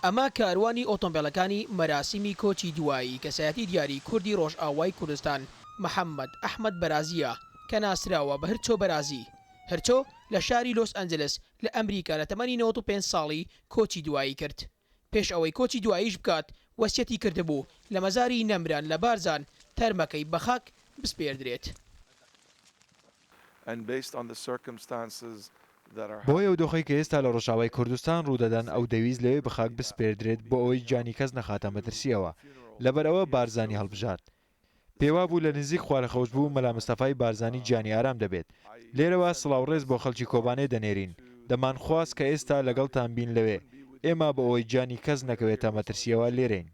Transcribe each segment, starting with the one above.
ئەمە کاروانی ئۆتۆمبیلەکانی مەراسیمی کۆچی دوایی کەسایەتی دیاری کوردی ڕۆژئاوای کوردستان محەممەد ئەحمەد بەرازیە کە ناسراوە بە هرچۆ بەرازی. هرچۆ لە شاری لۆس ئەنجلس لە ئەمریکا لە تەمەنی 95 ساڵی کۆچی دوایی کرد. پێش ئەوەی کۆچی دواییش بکات وەسیەتی کردبوو لە مەزاری نەمران لە بارزان تەرمەکەی بە خاک بسپێردرێت. بۆ ئەو دۆخی کە ئێستا لە ڕۆژاوای کوردستان ڕوودەدەن ئەو دەویست لەوێ بەخاک بسپێردرێت بۆ ئەوەی جانی کەس نەخاتە مەترسیەوە لەبەرەوە بارزانی هەڵبژات. پێوا بوو لە نزیک خوارەخەوش بوو مەلا مستەفای بارزانی جانی ئارام دەبێت. لێرەوە سڵاوڕێز بۆ خەڵکی کۆبانێ دەنێرین. دەمانخواست کە ئێستا لەگەڵتان بین لەوێ. ئێمە بە ئەوەی جانی کەس نەکەوێتە مەترسیەوە لێرەین.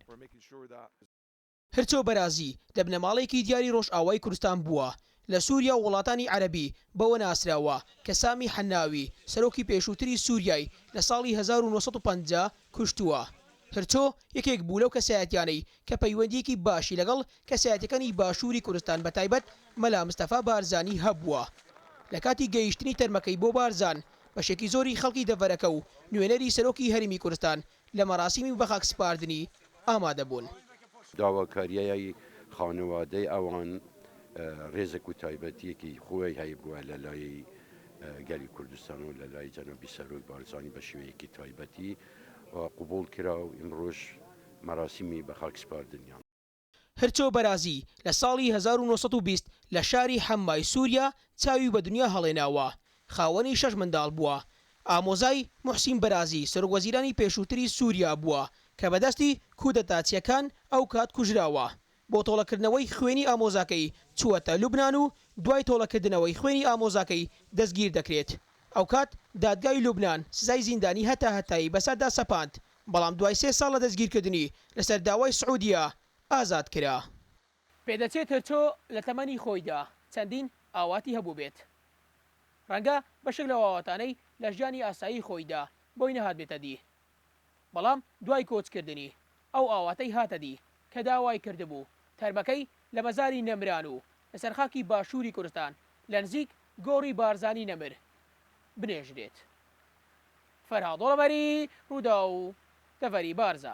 هەرچۆ بەرازی لە بنەماڵێکی دیاری ڕۆژئاوای کوردستان بووە. لە سووریا و وڵاتانی عەرەبی بەوە ناسراوە کە سامی حەناوی سەرۆکی پێشووتری سووریای لە ساڵی 1950 کوشتووە. هەرچۆ یەکێک بوو لەو کەسایەتیانەی کە پەیوەندیەکی باشی لەگەڵ کەسایەتەکانی باشووری کوردستان بەتایبەت مەلا مستەفا بارزانی هەبووە. لە کاتی گەیشتنی تەرمەکەی بۆ بارزان بەشێکی زۆری خەڵکی دەڤەرەکە و نوێنەری سەرۆکی هەرمی کوردستان لە مەراسیمی بەخاک سپاردنی ئامادە بوون. داواکاریای خانەوادەی ئەوان ڕێزێک و تایبەتیەکی خۆی هەیبووە لە لای گەلی کوردستان و لە لای جەنابی سەرۆک بارزانی بە شێوەیەکی تایبەتی قبول کرا و ئیمڕۆژ مەراسیمی بە خاک سپاردنیان. هەرچۆ بەرازی لە ساڵی 1920 لە شاری حەمای سووریا چاوی بە دنیا هەڵێناوە. خاوەنی 6 منداڵ بووە. ئامۆزای موحسین بەرازی سەرۆکوەزیرانی پێشووتری سووریا بووە کە بەدەستی کودەتاچیەکان ئەو کات کوژراوە. بۆ تۆڵەکردنەوەی خوێنی ئامۆزاکەی چووەتە لوبنان و دوای تۆڵەکردنەوەی خوێنی ئامۆزاکەی دەستگیر دەکرێت. ئەو کات دادگای لوبنان سزای زیندانی هەتایی بەسەردا سەپاند، بەڵام دوای 3 ساڵ لە دەستگیرکردنی لەسەر داوای سعودیا ئازاد کرا. پێدەچێت هەرچۆ لە تەمەنی خۆیدا چەندین ئاواتی هەبوو بێت. ڕەنگە بەشێک لە ئاواتانەی لە ژیانی ئاسایی خۆیدا بۆی نەهات بێتە دی. بەڵام دوای کۆچکردنی ئەو ئاواتەی هاتە دی کە داوای کردبوو تەرمەکەی لە مەزاری نەمران و لەسەر خاکی باشووری کوردستان لە نزیک گۆڕی بارزانی نەمر بنێژرێت. فەرهاد وڵەبەری ڕوودا و دەڤەری بارزە.